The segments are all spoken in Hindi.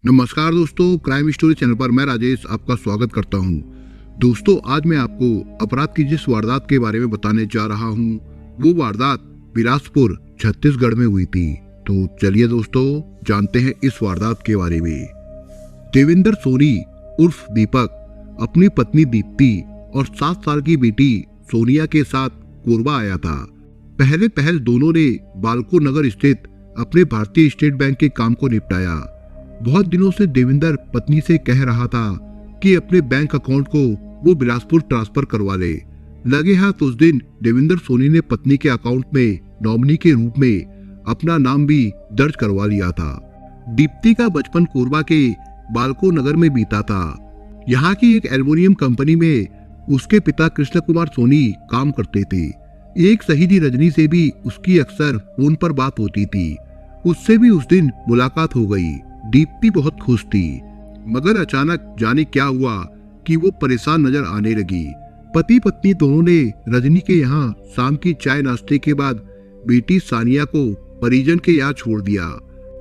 नमस्कार दोस्तों, क्राइम स्टोरी चैनल पर मैं राजेश आपका स्वागत करता हूं। दोस्तों, आज मैं आपको अपराध की जिस वारदात के बारे में बताने जा रहा हूं, वो वारदात बिलासपुर छत्तीसगढ़ में हुई थी। तो चलिए दोस्तों, जानते हैं इस वारदात के बारे में। देवेंद्र सोनी उर्फ दीपक अपनी पत्नी दीप्ति और 7 साल की बेटी सोनिया के साथ कोरबा आया था। पहल दोनों ने बालको नगर स्थित अपने भारतीय स्टेट बैंक के काम को निपटाया। बहुत दिनों से देवेंद्र पत्नी से कह रहा था कि अपने बैंक अकाउंट को वो बिलासपुर ट्रांसफर करवा ले। लगे हाथ उस दिन देवेंद्र सोनी ने पत्नी के अकाउंट में नॉमिनी के रूप में अपना नाम भी दर्ज करवा लिया था। दीप्ति का बचपन कोरबा के बालको नगर में बीता था। यहाँ की एक एल्युमिनियम कंपनी में उसके पिता कृष्ण कुमार सोनी काम करते थे। एक सहेली रजनी से भी उसकी अक्सर फोन पर बात होती थी। उससे भी उस दिन मुलाकात हो गई। दीप्ति बहुत खुश थी, मगर अचानक जाने क्या हुआ कि वो परेशान नजर आने लगी। पति पत्नी दोनों ने रजनी के यहाँ शाम की चाय नाश्ते के बाद बेटी सानिया को परिजन के यहाँ छोड़ दिया।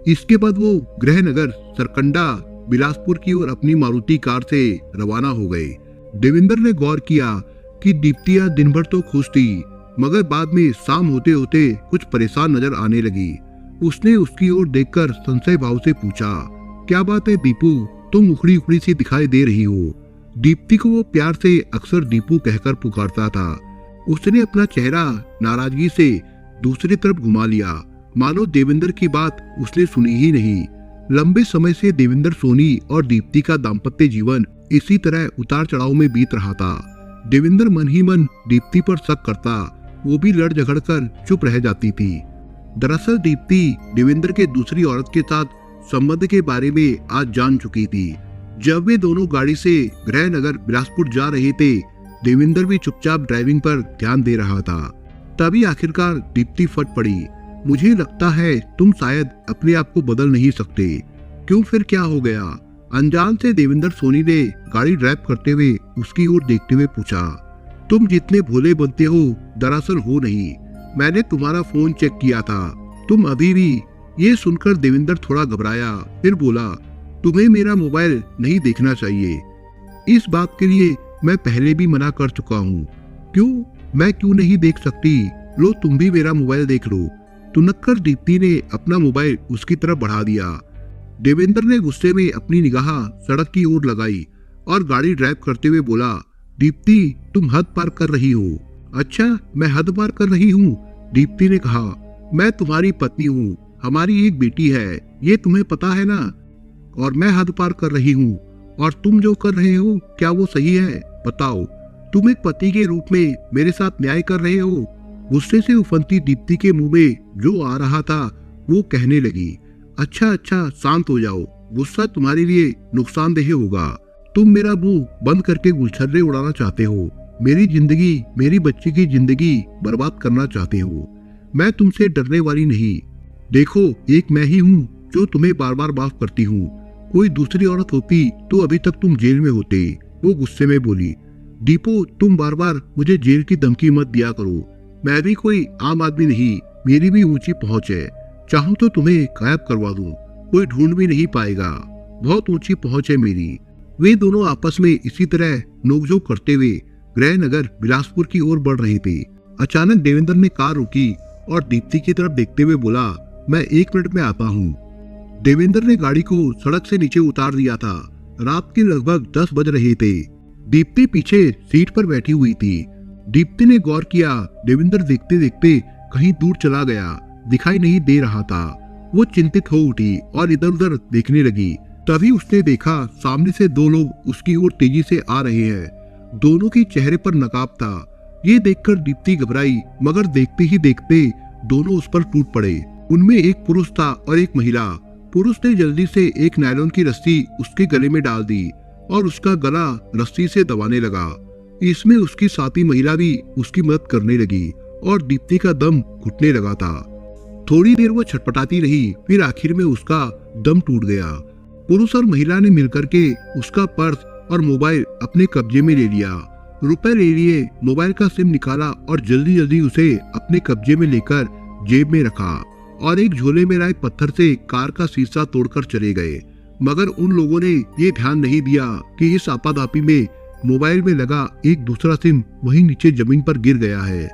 इसके बाद वो गृहनगर सरकंडा बिलासपुर की ओर अपनी मारुति कार से रवाना हो गए। देवेंद्र ने गौर किया कि दीप्ति आज दिन भर तो खुश थी, मगर बाद में शाम होते होते कुछ परेशान नजर आने लगी। उसने उसकी ओर देखकर संशय भाव से पूछा, क्या बात है दीपू, तुम उखड़ी उखड़ी सी दिखाई दे रही हो। दीप्ति को वो प्यार से अक्सर दीपू कहकर पुकारता था। उसने अपना चेहरा नाराजगी से दूसरी तरफ घुमा लिया, मानो देवेंद्र की बात उसने सुनी ही नहीं। लंबे समय से देवेंद्र सोनी और दीप्ति का दाम्पत्य जीवन इसी तरह उतार चढ़ाव में बीत रहा था। देवेंद्र मन ही मन दीप्ति पर शक करता, वो भी लड़ झगड़ कर चुप रह जाती थी। दरअसल दीप्ति देवेंद्र के दूसरी औरत के साथ संबंध के बारे में आज जान चुकी थी। जब वे दोनों गाड़ी से गृहनगर बिलासपुर जा रहे थे, देवेंद्र भी चुपचाप ड्राइविंग पर ध्यान दे रहा था। तभी आखिरकार दीप्ति फट पड़ी, मुझे लगता है तुम शायद अपने आप को बदल नहीं सकते। क्यों, फिर क्या हो गया? अनजान से देवेंद्र सोनी ने गाड़ी ड्राइव करते हुए उसकी ओर देखते हुए पूछा। तुम जितने भोले बनते हो दरअसल हो नहीं। मैंने तुम्हारा फोन चेक किया था, तुम अभी भी। ये सुनकर देवेंद्र थोड़ा घबराया, फिर बोला, तुम्हें मेरा मोबाइल नहीं देखना चाहिए। इस बात के लिए मैं पहले भी मना कर चुका हूँ। क्यों, मैं क्यों नहीं देख सकती? लो तुम भी मेरा मोबाइल देख लो। तुनक्कर दीप्ति ने अपना मोबाइल उसकी तरफ बढ़ा दिया। देवेंद्र ने गुस्से में अपनी निगाह सड़क की ओर लगाई और गाड़ी ड्राइव करते हुए बोला, दीप्ति तुम हद पार कर रही हो। अच्छा, मैं हद पार कर रही हूँ? दीप्ति ने कहा, मैं तुम्हारी पत्नी हूँ, हमारी एक बेटी है, ये तुम्हें पता है ना। और मैं हद पार कर रही हूँ, और तुम जो कर रहे हो क्या वो सही है? बताओ, तुम एक पति के रूप में मेरे साथ न्याय कर रहे हो? गुस्से से उफनती दीप्ति के मुंह में जो आ रहा था वो कहने लगी, अच्छा शांत हो जाओ, गुस्सा तुम्हारे लिए नुकसानदेह होगा। तुम मेरा मुंह बंद करके गुलछर्रे उड़ाना चाहते हो, मेरी जिंदगी, मेरी बच्ची की जिंदगी बर्बाद करना चाहते हो। मैं तुमसे डरने वाली नहीं। देखो, एक मैं ही हूँ जो तुम्हें बार बार माफ करती हूँ। कोई दूसरी औरत होती तो अभी तक तुम जेल में होते। वो गुस्से में बोली, दीपू तुम बार बार मुझे जेल की धमकी मत दिया करो। मैं भी कोई आम आदमी नहीं, मेरी भी ऊंची पहुंच है। चाहूं तो तुम्हें गायब करवा दूं, कोई ढूंढ भी नहीं पाएगा। बहुत ऊंची पहुंच है मेरी। वे दोनों आपस में इसी तरह नोकझोंक करते हुए गृहनगर बिलासपुर की ओर बढ़ रहे थे। अचानक देवेंद्र ने कार रोकी और दीप्ति की तरफ देखते हुए बोला, मैं 1 मिनट में आता हूँ। देवेंद्र ने गाड़ी को सड़क से नीचे उतार दिया था। रात के लगभग 10 बज रहे थे। दीप्ति पीछे सीट पर बैठी हुई थी। दीप्ति ने गौर किया, देवेंद्र देखते देखते कहीं दूर चला गया, दिखाई नहीं दे रहा था। वो चिंतित हो उठी और इधर उधर देखने लगी। तभी उसने देखा सामने से 2 लोग उसकी ओर तेजी से आ रहे हैं। दोनों के चेहरे पर नकाब था। ये देखकर दीप्ति घबराई, मगर देखते ही देखते दोनों उस पर टूट पड़े। उनमें एक पुरुष था और एक महिला। पुरुष ने जल्दी से एक नायलॉन की रस्सी उसके गले में डाल दी और उसका गला रस्सी से दबाने लगा। इसमें उसकी साथी महिला भी उसकी मदद करने लगी और दीप्ति का दम घुटने लगा था। थोड़ी देर वो छटपटाती रही, फिर आखिर में उसका दम टूट गया। पुरुष और महिला ने मिलकर के उसका पर्स और मोबाइल अपने कब्जे में ले लिया। रुपए ले लिए, मोबाइल का सिम निकाला और जल्दी जल्दी उसे अपने कब्जे में लेकर जेब में रखा और एक झोले में लाए पत्थर से कार का शीशा तोड़कर चले गए। मगर उन लोगों ने ये ध्यान नहीं दिया कि इस आपाधापी में मोबाइल में लगा एक दूसरा सिम वहीं नीचे जमीन पर गिर गया है।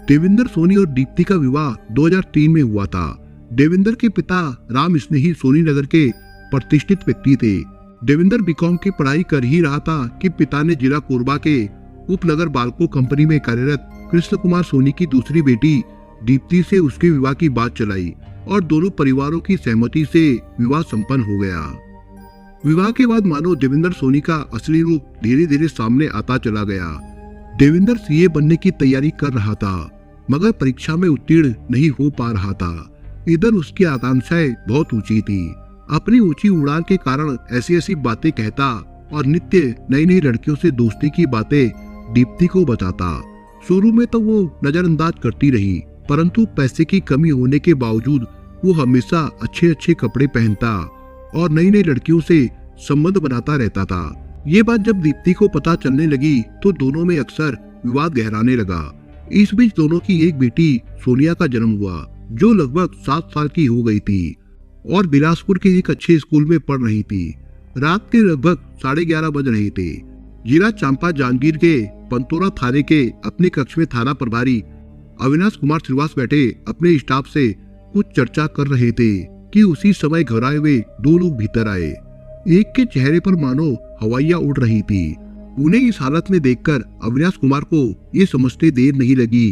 देविंदर सोनी और दीप्ति का विवाह 2003 में हुआ था। देविंदर के पिता राम स्नेही सोनी नगर के प्रतिष्ठित व्यक्ति थे। देविंदर बीकॉम की पढ़ाई कर ही रहा था कि पिता ने जिला कोरबा के उपनगर बाल्को कंपनी में कार्यरत कृष्ण कुमार सोनी की दूसरी बेटी दीप्ति से उसके विवाह की बात चलाई और दोनों परिवारों की सहमति से विवाह संपन्न हो गया। विवाह के बाद मानो देविंदर सोनी का असली रूप धीरे धीरे सामने आता चला गया। देविंदर सीए बनने की तैयारी कर रहा था, मगर परीक्षा में उत्तीर्ण नहीं हो पा रहा था। इधर उसकी आकांक्षाएं बहुत ऊंची थी। अपनी ऊंची उड़ान के कारण ऐसी ऐसी बातें कहता और नित्य नई नई लड़कियों से दोस्ती की बातें दीप्ति को बताता। शुरू में तो वो नजरअंदाज करती रही, परंतु पैसे की कमी होने के बावजूद वो हमेशा अच्छे अच्छे कपड़े पहनता और नई नई लड़कियों से संबंध बनाता रहता था। ये बात जब दीप्ति को पता चलने लगी तो दोनों में अक्सर विवाद गहराने लगा। इस बीच दोनों की एक बेटी सोनिया का जन्म हुआ, जो लगभग 7 साल की हो गई थी और बिलासपुर के एक अच्छे स्कूल में पढ़ रही थी। रात के लगभग 11:30 बज रहे थे। जिला चांपा जांजगीर के पंतोरा थाने के अपने कक्ष में थाना प्रभारी अविनाश कुमार श्रीवास बैठे अपने स्टाफ से कुछ चर्चा कर रहे थे कि उसी समय घबराए हुए 2 लोग भीतर आए। एक के चेहरे पर मानो हवाइयां उड़ रही थी। उन्हें इस हालत में देखकर अविनाश कुमार को ये समझते देर नहीं लगी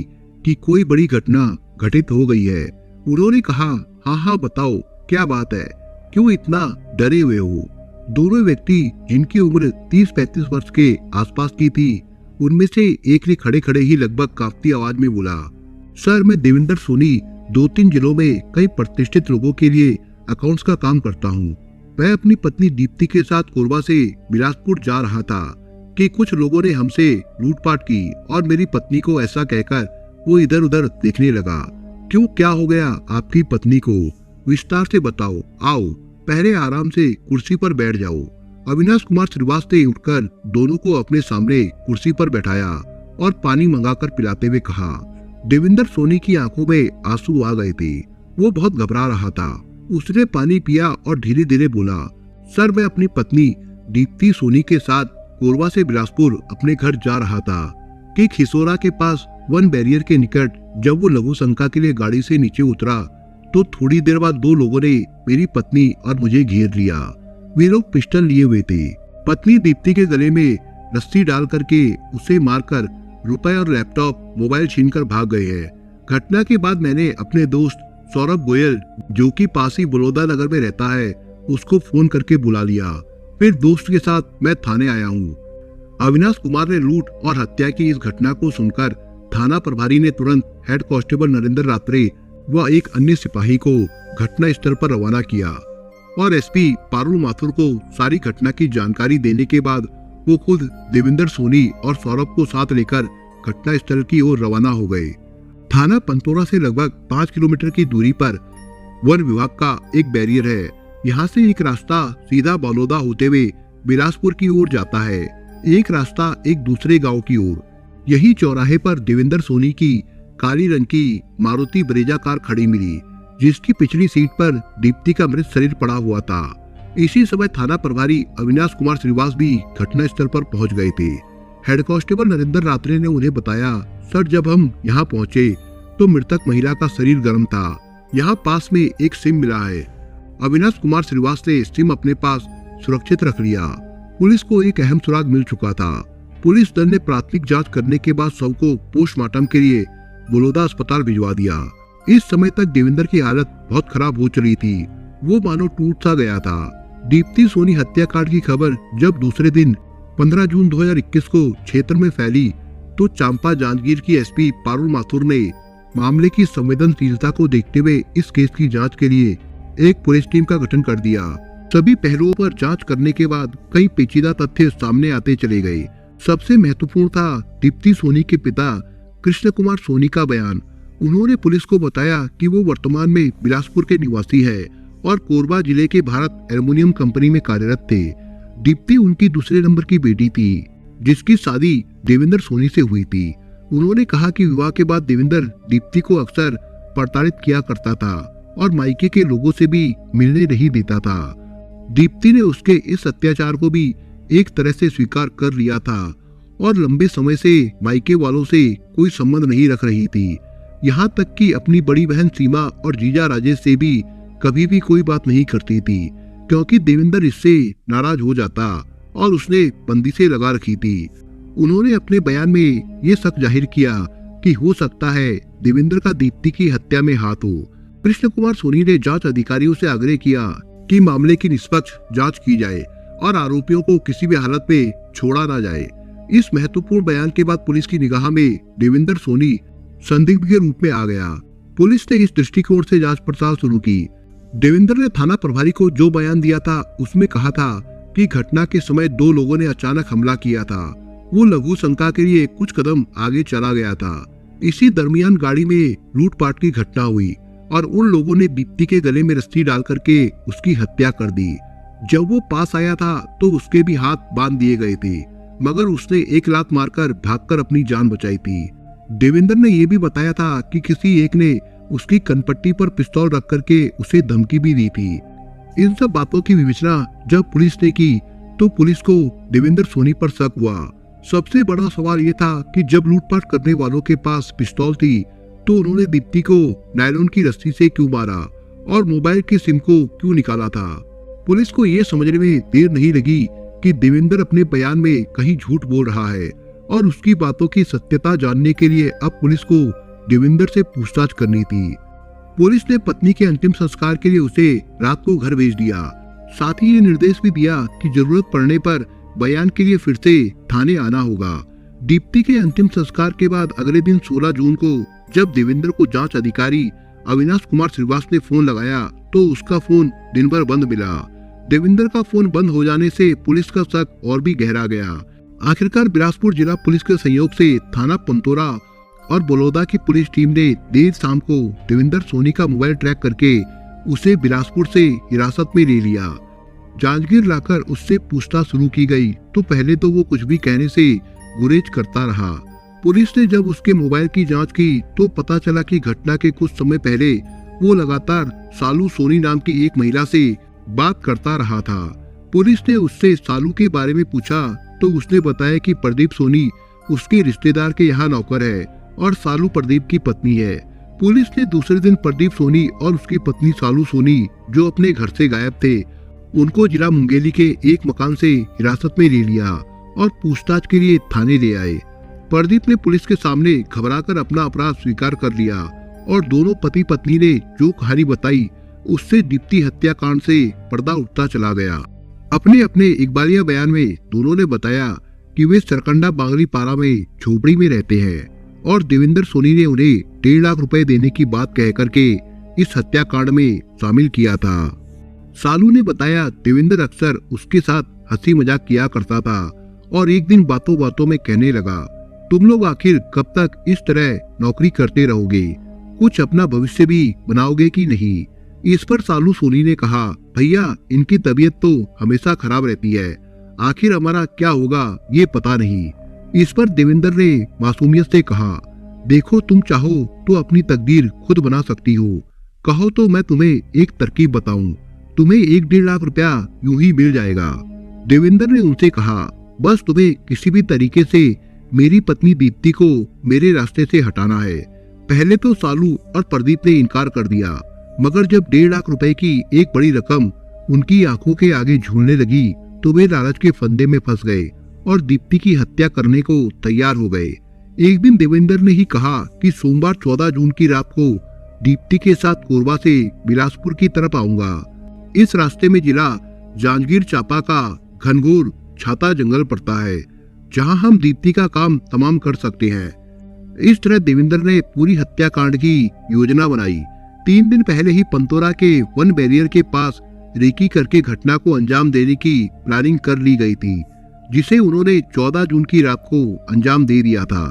कि कोई बड़ी घटना घटित हो गई है। उन्होंने कहा, हाँ बताओ क्या बात है, क्यों इतना डरे हुए हो? दोनों व्यक्ति जिनकी उम्र 30-35 वर्ष के आसपास की थी, उनमें से एक ने खड़े खड़े ही लगभग कांपती आवाज में बोला, सर मैं देविंदर सोनी 2-3 जिलों में कई प्रतिष्ठित लोगों के लिए अकाउंट्स का काम करता हूँ। मैं अपनी पत्नी दीप्ति के साथ कोरबा से बिलासपुर जा रहा था कि कुछ लोगों ने हमसे लूटपाट की और मेरी पत्नी को ऐसा कहकर वो इधर उधर देखने लगा। क्यों, क्या हो गया आपकी पत्नी को? विस्तार से बताओ। आओ पहले आराम से कुर्सी पर बैठ जाओ। अविनाश कुमार श्रीवास ने उठकर दोनों को अपने सामने कुर्सी पर बैठाया और पानी मंगाकर पिलाते हुए कहा। देविंदर सोनी की आंखों में आंसू आ गए थे। वो बहुत घबरा रहा था। उसने पानी पिया और धीरे धीरे बोला, सर मैं अपनी पत्नी दीप्ति सोनी के साथ कोरबा से बिलासपुर अपने घर जा रहा था कि खिसोरा के पास वन बैरियर के निकट जब वो लघु शंका के लिए गाड़ी से नीचे उतरा तो थोड़ी देर बाद 2 लोगों ने मेरी पत्नी और मुझे घेर लिया। वे लोग पिस्टल लिए हुए थे। पत्नी दीप्ति के गले में रस्सी डाल करके उसे मारकर रुपए और लैपटॉप मोबाइल छीनकर भाग गए हैं। घटना के बाद मैंने अपने दोस्त सौरभ गोयल, जो कि पास ही बड़ौदा नगर में रहता है, उसको फोन करके बुला लिया। फिर दोस्त के साथ मैं थाने आया हूँ। अविनाश कुमार ने लूट और हत्या की इस घटना को सुनकर थाना प्रभारी ने तुरंत हेड कांस्टेबल नरेंद्र रात्रे व एक अन्य सिपाही को घटना स्थल पर रवाना किया और एसपी पारुल माथुर को सारी घटना की जानकारी देने के बाद वो खुद देविंदर सोनी और सौरभ को साथ लेकर घटना स्थल की ओर रवाना हो गए। थाना पंतोरा से लगभग 5 किलोमीटर की दूरी पर वन विभाग का एक बैरियर है। यहाँ से एक रास्ता सीधा बलौदा होते हुए बिलासपुर की ओर जाता है, एक रास्ता एक दूसरे गांव की ओर। यही चौराहे पर देविंदर सोनी की काली रंग की मारुति ब्रेजा कार खड़ी मिली, जिसकी पिछली सीट पर दीप्ति का मृत शरीर पड़ा हुआ था। इसी समय थाना प्रभारी अविनाश कुमार श्रीवास भी घटना स्थल पर पहुंच गए थे। हेड कांस्टेबल नरेंद्र रात्रे ने उन्हें बताया, सर जब हम यहाँ पहुँचे तो मृतक महिला का शरीर गर्म था। यहाँ पास में एक सिम मिला है। अविनाश कुमार श्रीवास ने सिम अपने पास सुरक्षित रख लिया। पुलिस को एक अहम सुराग मिल चुका था। पुलिस दल ने प्राथमिक जांच करने के बाद शव को पोस्टमार्टम के लिए बलौदा अस्पताल भिजवा दिया। इस समय तक देविंदर की हालत बहुत खराब हो चली थी। वो मानो टूट सा गया था। दीप्ति सोनी हत्याकांड की खबर जब दूसरे दिन 15 जून 2021 को क्षेत्र में फैली तो चांपा जांजगीर की एसपी पारुल माथुर ने मामले की संवेदनशीलता को देखते हुए इस केस की जांच के लिए एक पुलिस टीम का गठन कर दिया। सभी पहलुओं पर जांच करने के बाद कई पेचीदा तथ्य सामने आते चले गए। सबसे महत्वपूर्ण था दीप्ति सोनी के पिता कृष्ण कुमार सोनी का बयान। उन्होंने पुलिस को बताया कि वो वर्तमान में बिलासपुर के निवासी है और कोरबा जिले के भारत एल्युमिनियम कंपनी में कार्यरत थे। दीप्ति उनकी दूसरे नंबर की बेटी थी, जिसकी शादी देविंदर सोनी से हुई थी। उन्होंने कहा कि विवाह के बाद देविंदर दीप्ति को अक्सर प्रताड़ित किया करता था और मायके के लोगों से भी मिलने नहीं देता था। दीप्ति ने उसके इस अत्याचार को भी एक तरह से स्वीकार कर लिया था और लंबे समय से मायके वालों से कोई संबंध नहीं रख रही थी। यहाँ तक कि अपनी बड़ी बहन सीमा और जीजा राजेश से भी कभी भी कोई बात नहीं करती थी, क्योंकि देवेंद्र इससे नाराज हो जाता और उसने बंदिशें लगा रखी थी। उन्होंने अपने बयान में ये शक जाहिर किया कि हो सकता है देवेंद्र का दीप्ति की हत्या में हाथ हो। कृष्ण कुमार सोनी ने जांच अधिकारियों से आग्रह किया कि मामले की निष्पक्ष जांच की जाए और आरोपियों को किसी भी हालत में छोड़ा ना जाए। इस महत्वपूर्ण बयान के बाद पुलिस की निगाह में देवेंद्र सोनी संदिग्ध के रूप में आ गया। पुलिस ने इस दृष्टिकोण से जांच पड़ताल शुरू की। देवेंद्र ने थाना प्रभारी को जो बयान दिया था उसमें कहा था कि घटना के समय 2 लोगों ने अचानक हमला किया था। वो लघु शंका के लिए कुछ कदम आगे चला गया था। इसी दरमियान गाड़ी में लूटपाट की घटना हुई और उन लोगों ने दीप्ति के गले में रस्सी डाल करके उसकी हत्या कर दी। जब वो पास आया था तो उसके भी हाथ बांध दिए गए थे, मगर उसने एक लात मारकर भागकर अपनी जान बचाई थी। देवेंद्र ने यह भी बताया था कि किसी एक ने उसकी कनपट्टी पर पिस्तौल रख करके उसे धमकी भी दी थी। इन सब बातों की विवेचना जब पुलिस ने की तो पुलिस को देवेंद्र सोनी पर शक हुआ। सबसे बड़ा सवाल ये था कि जब लूटपाट करने वालों के पास पिस्तौल थी तो उन्होंने दीप्ति को नायलॉन की रस्सी से क्यों मारा और मोबाइल की सिम को क्यों निकाला था। पुलिस को ये समझने में देर नहीं लगी कि देवेंद्र अपने बयान में कहीं झूठ बोल रहा है और उसकी बातों की सत्यता जानने के लिए अब पुलिस को देवेंद्र से पूछताछ करनी थी। पुलिस ने पत्नी के अंतिम संस्कार के लिए उसे रात को घर भेज दिया। साथ ही ये निर्देश भी दिया कि जरूरत पड़ने पर बयान के लिए फिर से थाने आना होगा। दीप्ति के अंतिम संस्कार के बाद अगले दिन 16 जून को जब देवेंद्र को जांच अधिकारी अविनाश कुमार श्रीवास ने फोन लगाया तो उसका फोन दिन भर बंद मिला। देवेंद्र का फोन बंद हो जाने से पुलिस का शक और भी गहरा गया। आखिरकार बिलासपुर जिला पुलिस के सहयोग से थाना पंतोरा और बलौदा की पुलिस टीम ने देर शाम को देवेंद्र सोनी का मोबाइल ट्रैक करके उसे बिलासपुर से हिरासत में ले लिया। जांजगीर लाकर उससे पूछताछ शुरू की गई तो पहले तो वो कुछ भी कहने से गुरेज करता रहा। पुलिस ने जब उसके मोबाइल की जांच की तो पता चला कि घटना के कुछ समय पहले वो लगातार सालू सोनी नाम की एक महिला से बात करता रहा था। पुलिस ने उससे सालू के बारे में पूछा तो उसने बताया कि प्रदीप सोनी उसके रिश्तेदार के यहाँ नौकर है और सालू प्रदीप की पत्नी है। पुलिस ने दूसरे दिन प्रदीप सोनी और उसकी पत्नी सालू सोनी जो अपने घर से गायब थे उनको जिला मुंगेली के एक मकान से हिरासत में ले लिया और पूछताछ के लिए थाने ले आए। प्रदीप ने पुलिस के सामने घबराकर अपना अपराध स्वीकार कर लिया और दोनों पति पत्नी ने जो कहानी बताई उससे दीप्ति हत्याकांड से पर्दा उठता चला गया। अपने अपने इकबालिया बयान में दोनों ने बताया कि वे सरकंडा बांगली पारा में झोपड़ी में रहते हैं और देवेंद्र सोनी ने उन्हें 1.5 लाख रुपए देने की बात कह करके इस हत्याकांड में शामिल किया था। सालू ने बताया देवेंद्र अक्सर उसके साथ हंसी मजाक किया करता था और एक दिन बातों बातों में कहने लगा, तुम लोग आखिर कब तक इस तरह नौकरी करते रहोगे, कुछ अपना भविष्य भी बनाओगे कि नहीं। इस पर सालू सोनी ने कहा, भैया इनकी तबीयत तो हमेशा खराब रहती है, आखिर हमारा क्या होगा ये पता नहीं। इस पर देवेंद्र ने मासूमियत से कहा, देखो तुम चाहो तो अपनी तकदीर खुद बना सकती हो, कहो तो मैं तुम्हें एक तरकीब बताऊं, तुम्हें 1.5 लाख रुपया यूं ही मिल जाएगा। देवेंद्र ने उनसे कहा, बस तुम्हें किसी भी तरीके से मेरी पत्नी दीप्ति को मेरे रास्ते से हटाना है। पहले तो सालू और प्रदीप ने इनकार कर दिया, मगर जब 1.5 लाख रुपए की एक बड़ी रकम उनकी आंखों के आगे झूलने लगी तो वे लालच के फंदे में फंस गए और दीप्ति की हत्या करने को तैयार हो गए। एक दिन देवेंद्र ने ही कहा कि सोमवार 14 जून की रात को दीप्ति के साथ कोरबा से बिलासपुर की तरफ आऊंगा। इस रास्ते में जिला जांजगीर चांपा का घनघोर छाता जंगल पड़ता है, जहां हम दीप्ति का काम तमाम कर सकते हैं। इस तरह देवेंद्र ने पूरी हत्याकांड की योजना बनाई। 3 दिन पहले ही पंतोरा के वन बैरियर के पास रेकी करके घटना को अंजाम देने की प्लानिंग कर ली गई थी, जिसे उन्होंने 14 जून की रात को अंजाम दे दिया था।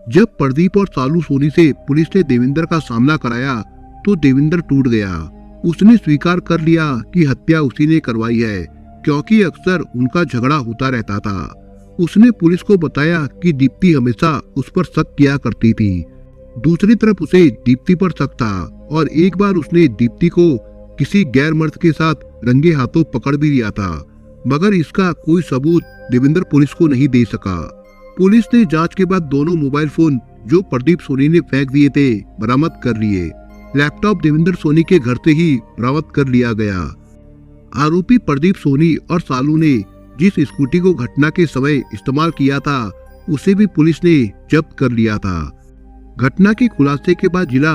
जब प्रदीप और सालू सोनी से पुलिस ने देवेंद्र का सामना कराया तो देवेंद्र टूट गया। उसने स्वीकार कर लिया कि हत्या उसी ने करवाई है, क्योंकि अक्सर उनका झगड़ा होता रहता था। उसने पुलिस को बताया कि दीप्ति हमेशा उस पर शक किया करती थी। दूसरी तरफ उसे दीप्ति पर शक था और एक बार उसने दीप्ति को किसी गैर मर्द के साथ रंगे हाथों पकड़ भी लिया था, मगर इसका कोई सबूत देवेंद्र पुलिस को नहीं दे सका। पुलिस ने जांच के बाद दोनों मोबाइल फोन जो प्रदीप सोनी ने फेंक दिए थे बरामद कर लिए। लैपटॉप देवेंद्र सोनी के घर से ही बरामद कर लिया गया। आरोपी प्रदीप सोनी और सालू ने जिस स्कूटी को घटना के समय इस्तेमाल किया था उसे भी पुलिस ने जब्त कर लिया था। घटना के खुलासे के बाद जिला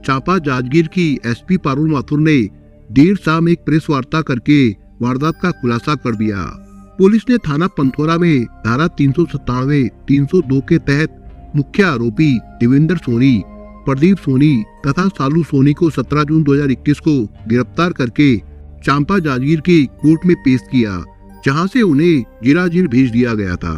चांपा जांजगीर की एसपी पारुल माथुर ने देर शाम एक प्रेस वार्ता करके वारदात का खुलासा कर दिया। पुलिस ने थाना पंथोरा में धारा 397, 302 के तहत मुख्य आरोपी देवेंद्र सोनी, प्रदीप सोनी तथा सालू सोनी को 17 जून 2021 को गिरफ्तार करके चांपा जांजगीर की कोर्ट में पेश किया, जहां से उन्हें जिला जेल भेज दिया गया था।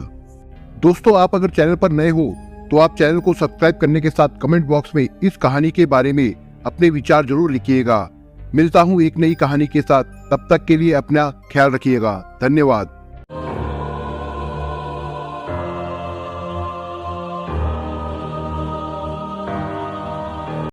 दोस्तों, आप अगर चैनल पर नए हो तो आप चैनल को सब्सक्राइब करने के साथ कमेंट बॉक्स में इस कहानी के बारे में अपने विचार जरूर लिखिएगा। मिलता हूं एक नई कहानी के साथ, तब तक के लिए अपना ख्याल रखिएगा। धन्यवाद।